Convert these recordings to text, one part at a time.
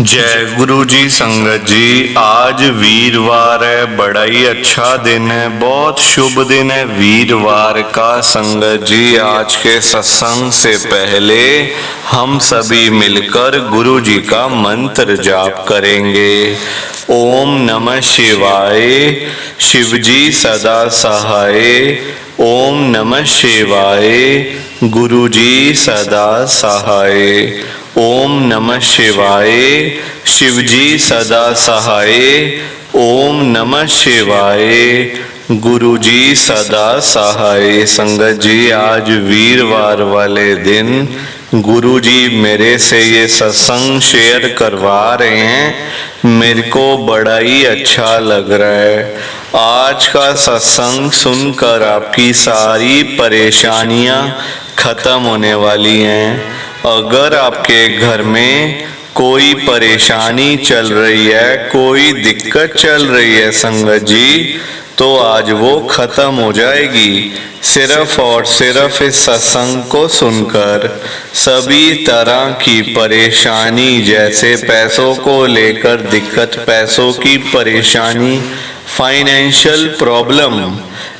जय गुरु जी। संगत जी, आज वीरवार है, बड़ा ही अच्छा दिन है, बहुत शुभ दिन है वीरवार का। संगत जी, आज के सत्संग से पहले हम सभी मिलकर गुरु जी का मंत्र जाप करेंगे। ओम नमः शिवाय, शिव जी सदा सहाय। ओम नमः शिवाय, गुरु जी सदा सहाय। ओम नमः शिवाय, शिव जी सदा सहाय। ओम नमः शिवाय, गुरु जी सदा सहाय। संगत जी, आज वीरवार वाले दिन गुरु जी मेरे से ये सत्संग शेयर करवा रहे हैं। मेरे को बड़ा ही अच्छा लग रहा है। आज का सत्संग सुनकर आपकी सारी परेशानियां खत्म होने वाली हैं। अगर आपके घर में कोई परेशानी चल रही है, कोई दिक्कत चल रही है संगत जी, तो आज वो खत्म हो जाएगी। सिर्फ और सिर्फ इस सत्संग को सुनकर सभी तरह की परेशानी, जैसे पैसों को लेकर दिक्कत, पैसों की परेशानी, फाइनेंशियल प्रॉब्लम,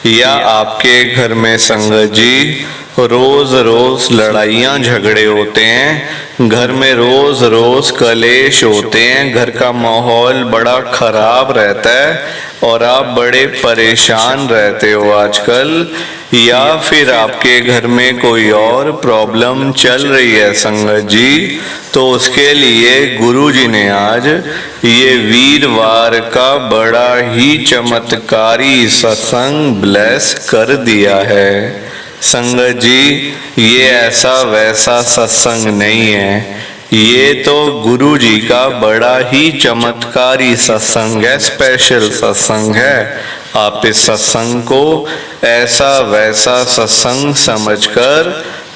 या आपके घर में संगत जी रोज रोज लड़ाइयाँ झगड़े होते हैं, घर में रोज रोज कलेश होते हैं, घर का माहौल बड़ा खराब रहता है और आप बड़े परेशान रहते हो आजकल, या फिर आपके घर में कोई और प्रॉब्लम चल रही है संगत जी, तो उसके लिए गुरु जी ने आज ये वीरवार का बड़ा ही चमत्कारी सत्संग ब्लेस कर दिया है। संगत जी, ये ऐसा वैसा सत्संग नहीं है, ये तो गुरु जी का बड़ा ही चमत्कारी सत्संग है, स्पेशल सत्संग है। आप इस सत्संग को ऐसा वैसा सत्संग समझकर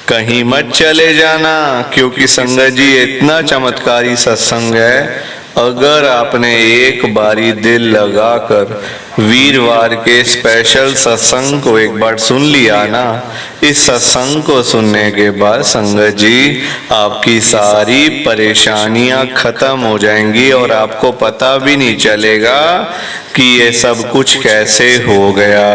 कहीं मत चले जाना, क्योंकि संगत जी इतना चमत्कारी सत्संग है। अगर आपने एक बारी दिल लगाकर वीरवार के स्पेशल सत्संग को एक बार सुन लिया ना, इस सत्संग को सुनने के बाद संगत जी आपकी सारी परेशानियां खत्म हो जाएंगी और आपको पता भी नहीं चलेगा कि ये सब कुछ कैसे हो गया।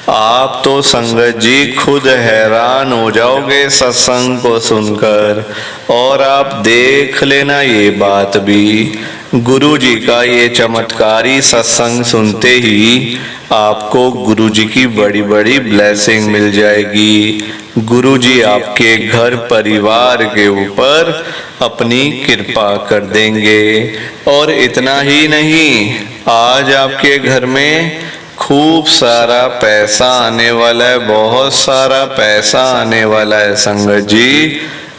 आप तो संगत जी खुद हैरान हो जाओगे सत्संग को सुनकर। और आप देख लेना ये बात भी, गुरु जी का ये चमत्कारी सत्संग सुनते ही आपको गुरु जी की बड़ी बड़ी ब्लेसिंग मिल जाएगी। गुरु जी आपके घर परिवार के ऊपर अपनी कृपा कर देंगे। और इतना ही नहीं, आज आपके घर में खूब सारा पैसा आने वाला है, बहुत सारा पैसा आने वाला है संगत जी,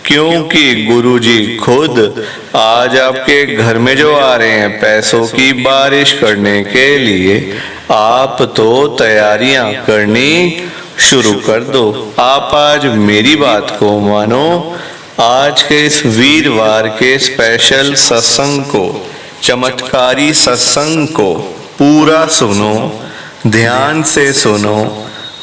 क्योंकि गुरु जी खुद आज आपके घर में जो आ रहे हैं पैसों की बारिश करने के लिए। आप तो तैयारियां करनी शुरू कर दो। आप आज मेरी बात को मानो, आज के इस वीरवार के स्पेशल सत्संग को, चमत्कारी सत्संग को पूरा सुनो, ध्यान से सुनो,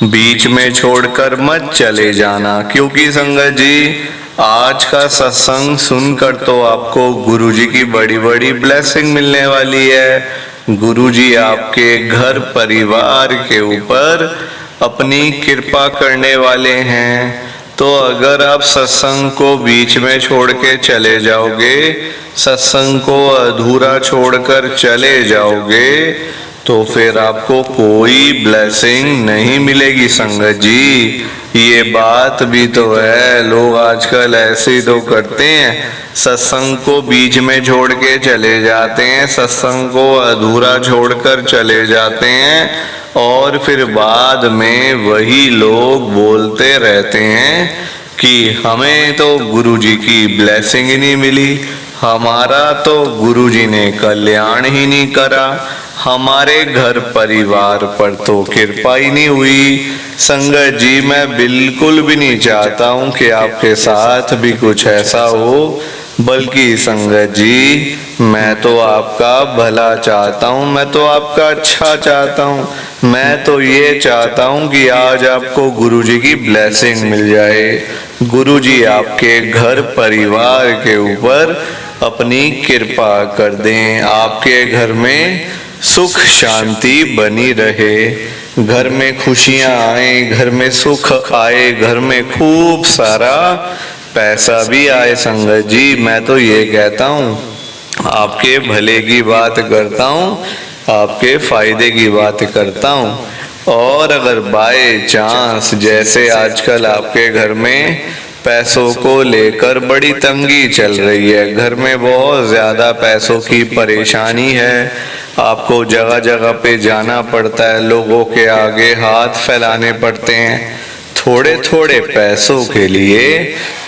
बीच में छोड़कर मत चले जाना, क्योंकि संगत जी आज का सत्संग सुनकर तो आपको गुरु जी की बड़ी बड़ी ब्लेसिंग मिलने वाली है। गुरु जी आपके घर परिवार के ऊपर अपनी कृपा करने वाले हैं। तो अगर आप सत्संग को बीच में छोड़ के चले जाओगे, सत्संग को अधूरा छोड़कर चले जाओगे, तो फिर आपको कोई ब्लेसिंग नहीं मिलेगी संगत जी। ये बात भी तो है, लोग आजकल ऐसे ही तो करते हैं, सत्संग को बीच में छोड़ के चले जाते हैं, सत्संग को अधूरा छोड़कर चले जाते हैं, और फिर बाद में वही लोग बोलते रहते हैं कि हमें तो गुरु जी की ब्लेसिंग ही नहीं मिली, हमारा तो गुरु जी ने कल्याण ही नहीं करा, हमारे घर परिवार पर तो कृपा ही नहीं हुई। संगत जी, मैं बिल्कुल भी नहीं चाहता हूँ कि आपके साथ भी कुछ ऐसा हो, बल्कि संगत जी मैं तो आपका भला चाहता हूँ, मैं तो आपका अच्छा चाहता हूँ। मैं तो ये चाहता हूँ कि आज आपको गुरु जी की ब्लेसिंग मिल जाए, गुरु जी आपके घर परिवार के ऊपर अपनी कृपा कर दें। आपके घर में सुख शांति बनी रहे, घर में खुशियां आए, घर में सुख आए, घर में खूब सारा पैसा भी आए। संगत जी मैं तो ये कहता हूँ, आपके भले की बात करता हूँ, आपके फायदे की बात करता हूँ। और अगर बाय चांस जैसे आजकल आपके घर में पैसों को लेकर बड़ी तंगी चल रही है, घर में बहुत ज्यादा पैसों की परेशानी है, आपको जगह जगह पे जाना पड़ता है, लोगों के आगे हाथ फैलाने पड़ते हैं, थोड़े थोड़े पैसों के लिए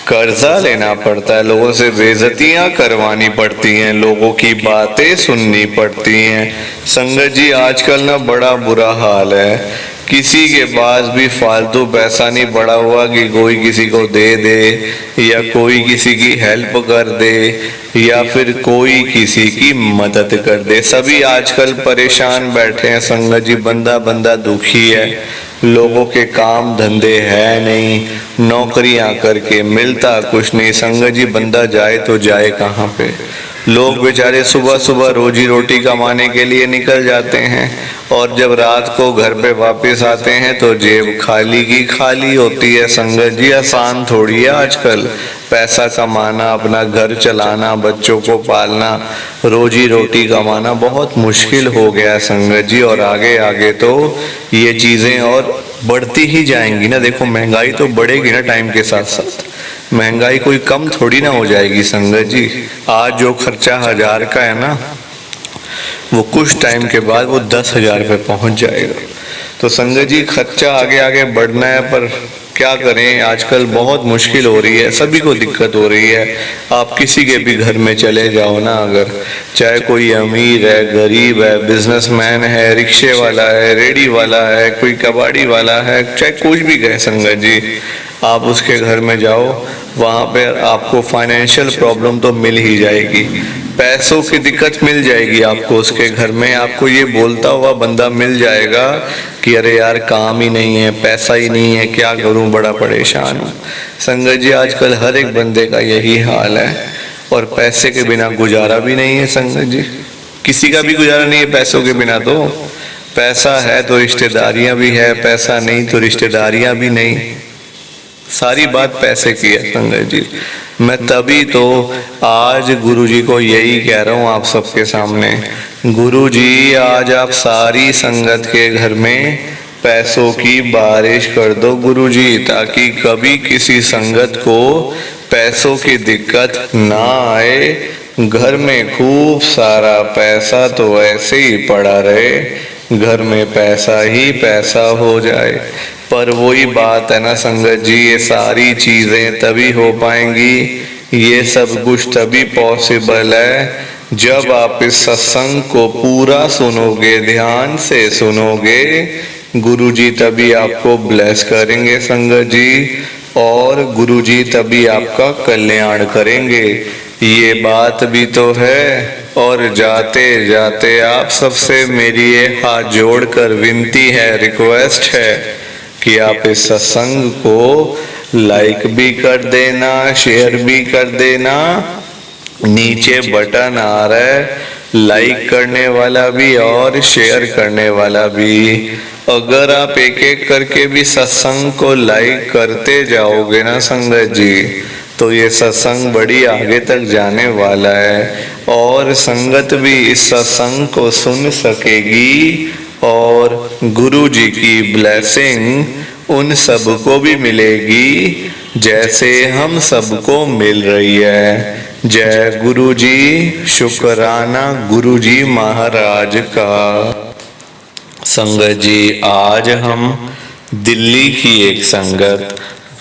कर्जा लेना पड़ता है, लोगों से बेइज्जतियां करवानी पड़ती हैं, लोगों की बातें सुननी पड़ती हैं। संगत जी आजकल ना बड़ा बुरा हाल है, किसी के पास भी फालतू पैसा नहीं पड़ा हुआ कि कोई किसी को दे दे, या कोई किसी की हेल्प कर दे, या फिर कोई किसी की मदद कर दे। सभी आजकल परेशान बैठे हैं संगत जी, बंदा बंदा दुखी है, लोगों के काम धंधे है नहीं, नौकरियां करके मिलता कुछ नहीं। संगत जी बंदा जाए तो जाए कहाँ पे, लोग बेचारे सुबह सुबह रोजी रोटी कमाने के लिए निकल जाते हैं, और जब रात को घर पे वापस आते हैं तो जेब खाली की खाली होती है। संगत जी आसान थोड़ी है आजकल पैसा कमाना, अपना घर चलाना, बच्चों को पालना, रोजी रोटी कमाना बहुत मुश्किल हो गया है संगत जी। और आगे आगे तो ये चीजें और बढ़ती ही जाएंगी ना। देखो महंगाई तो बढ़ेगी ना टाइम के साथ साथ, महंगाई कोई कम थोड़ी ना हो जाएगी संगत जी। आज जो खर्चा 1000 का है ना, वो कुछ टाइम के बाद वो 10,000 पे पहुंच जाएगा। तो संगत जी खर्चा आगे आगे बढ़ना है, पर क्या करें, आजकल बहुत मुश्किल हो रही है, सभी को दिक्कत हो रही है। आप किसी के भी घर में चले जाओ ना, अगर चाहे कोई अमीर है, गरीब है, बिजनेसमैन है, रिक्शे वाला है, रेडी वाला है, कोई कबाड़ी वाला है, चाहे कुछ भी कहे संगत जी, आप उसके घर में जाओ, वहाँ पे आपको फाइनेंशियल प्रॉब्लम तो मिल ही जाएगी, पैसों की दिक्कत मिल जाएगी आपको उसके घर में। आपको ये बोलता हुआ बंदा मिल जाएगा कि अरे यार काम ही नहीं है, पैसा ही नहीं है, क्या करूं, बड़ा परेशान हूँ। संगत जी आजकल हर एक बंदे का यही हाल है, और पैसे के बिना गुजारा भी नहीं है संगत जी, किसी का भी गुजारा नहीं है पैसों के बिना। तो पैसा है तो रिश्तेदारियां भी है, पैसा नहीं तो रिश्तेदारियां भी नहीं, सारी बात पैसे की है संगत जी। मैं तभी तो आज गुरुजी को यही कह रहा हूँ आप सबके सामने, गुरुजी आज आप सारी संगत के घर में पैसों की बारिश कर दो गुरुजी, ताकि कभी किसी संगत को पैसों की दिक्कत ना आए, घर में खूब सारा पैसा तो ऐसे ही पड़ा रहे, घर में पैसा ही पैसा हो जाए। पर वही बात है ना संगत जी, ये सारी चीजें तभी हो पाएंगी, ये सब कुछ तभी पॉसिबल है जब आप इस सत्संग को पूरा सुनोगे, ध्यान से सुनोगे। गुरुजी तभी आपको ब्लेस करेंगे संगत जी, और गुरुजी तभी आपका कल्याण करेंगे। ये बात भी तो है। और जाते जाते आप सबसे मेरी ये हाथ जोड़कर विनती है, रिक्वेस्ट है कि आप इस सत्संग को लाइक भी कर देना, शेयर भी कर देना। नीचे बटन आ रहा है, लाइक करने वाला भी और शेयर करने वाला भी। अगर आप एक एक करके भी सत्संग को लाइक करते जाओगे ना संगत जी, तो ये सत्संग बड़ी आगे तक जाने वाला है, और संगत भी इस सत्संग को सुन सकेगी, और गुरु जी की ब्लेसिंग उन सबको भी मिलेगी जैसे हम सबको मिल रही है। जय गुरु जी, शुक्राना गुरु जी महाराज का। संगत जी आज हम दिल्ली की एक संगत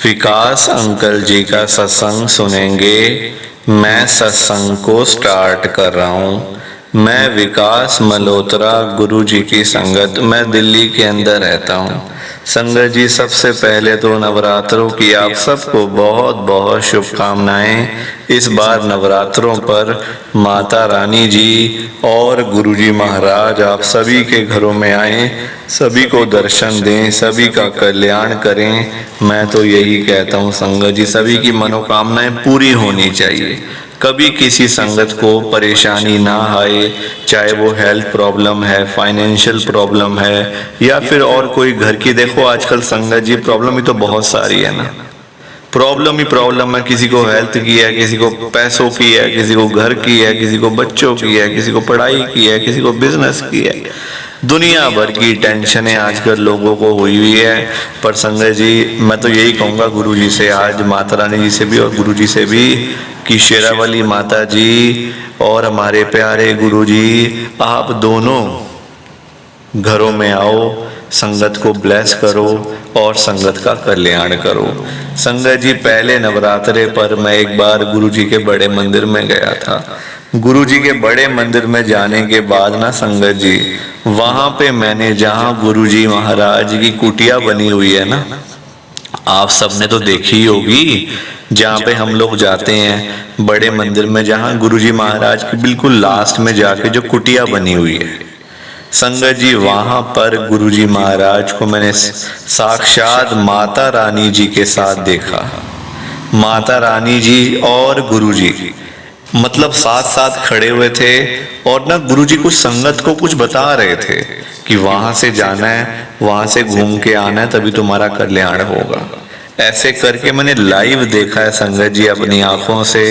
विकास अंकल जी का सत्संग सुनेंगे। मैं सत्संग को स्टार्ट कर रहा हूँ। मैं विकास मल्होत्रा, गुरु जी की संगत, मैं दिल्ली के अंदर रहता हूँ। संगत जी सबसे पहले तो नवरात्रों की आप सबको बहुत बहुत शुभकामनाएं। इस बार नवरात्रों पर माता रानी जी और गुरु जी महाराज आप सभी के घरों में आए, सभी को दर्शन दें, सभी का कल्याण करें। मैं तो यही कहता हूँ संगत जी, सभी की मनोकामनाएं पूरी होनी चाहिए। कभी किसी संगत को परेशानी ना आए, चाहे वो हेल्थ प्रॉब्लम है, फाइनेंशियल प्रॉब्लम है, या फिर और कोई घर की। देखो आजकल संगत जी प्रॉब्लम ही तो बहुत सारी है ना, प्रॉब्लम ही प्रॉब्लम है। किसी को हेल्थ की है, किसी को पैसों की है, किसी को घर की है, किसी को बच्चों की है, किसी को पढ़ाई की है, किसी को बिजनेस की है। दुनिया भर की टेंशनें आजकल लोगों को हुई हुई है। पर संगत जी मैं तो यही कहूँगा गुरु जी से, आज माता रानी जी से भी और गुरु जी से भी, कि शेरावाली माता जी और हमारे प्यारे गुरु जी, आप दोनों घरों में आओ, संगत को ब्लेस करो और संगत का कल्याण करो। संगत जी पहले नवरात्रे पर मैं एक बार गुरु जी के बड़े मंदिर में गया था। गुरु जी के बड़े मंदिर में जाने के बाद ना संगत जी, वहां पे मैंने, जहां गुरु जी महाराज की कुटिया बनी हुई है ना, आप सबने तो देखी ही होगी, जहाँ पे हम लोग जाते हैं बड़े मंदिर में, जहाँ गुरु जी महाराज की बिल्कुल लास्ट में जाके जो कुटिया बनी हुई है संगत जी, वहां पर गुरुजी महाराज को मैंने साक्षात माता रानी जी के साथ देखा। माता रानी जी और गुरुजी मतलब साथ साथ खड़े हुए थे, और ना गुरुजी कुछ संगत को कुछ बता रहे थे कि वहां से जाना है, वहां से घूम के आना है, तभी तुम्हारा कल्याण होगा। ऐसे करके मैंने लाइव देखा है संगत जी अपनी आंखों से।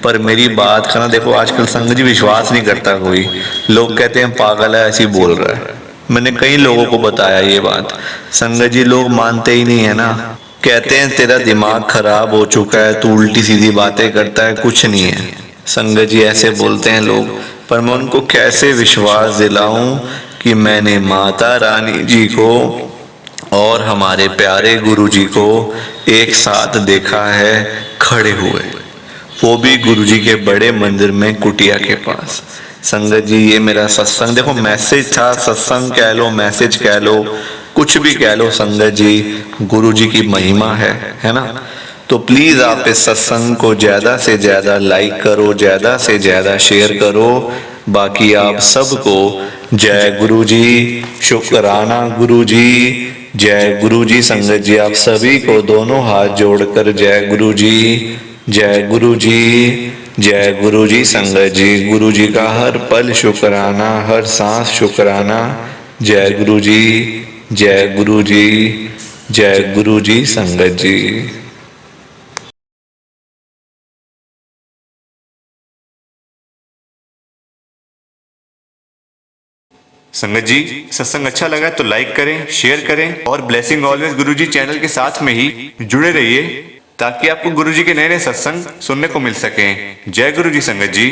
पर मेरी बात का ना देखो, आजकल संगत जी विश्वास नहीं करता कोई, लोग कहते हैं पागल है, ऐसी बोल रहा है। मैंने कई लोगों को बताया ये बात, संगत जी लोग मानते ही नहीं है ना, कहते हैं तेरा दिमाग खराब हो चुका है, तू उल्टी सीधी बातें करता है, कुछ नहीं है। संगत जी ऐसे बोलते हैं लोग, पर मैं उनको कैसे विश्वास दिलाऊं कि मैंने माता रानी जी को और हमारे प्यारे गुरुजी को एक साथ देखा है खड़े हुए, वो भी गुरुजी के बड़े मंदिर में कुटिया के पास। संगत जी ये मेरा सत्संग, देखो मैसेज था, सत्संग कह लो, मैसेज कह लो, कुछ भी कह लो संगत जी, गुरुजी की महिमा है ना। तो प्लीज आप इस सत्संग को ज्यादा से ज्यादा लाइक करो, ज्यादा से ज्यादा शेयर करो। बाकी आप सबको जय गुरु जी, शुक्राना गुरु जी, जय गुरु जी। संगत जी आप सभी को दोनों हाथ जोड़कर जय गुरु जी, जय गुरु जी, जय गुरु जी। संगत जी गुरु जी का हर पल शुक्राना, हर सांस शुक्राना। जय गुरु जी, जय गुरु जी, जय गुरु जी। संगत जी संगत जी सत्संग अच्छा लगा तो लाइक करें, शेयर करें और ब्लेसिंग ऑलवेज गुरुजी चैनल के साथ में ही जुड़े रहिए, ताकि आपको गुरुजी के नए नए सत्संग सुनने को मिल सकें। जय गुरु जी संगत जी।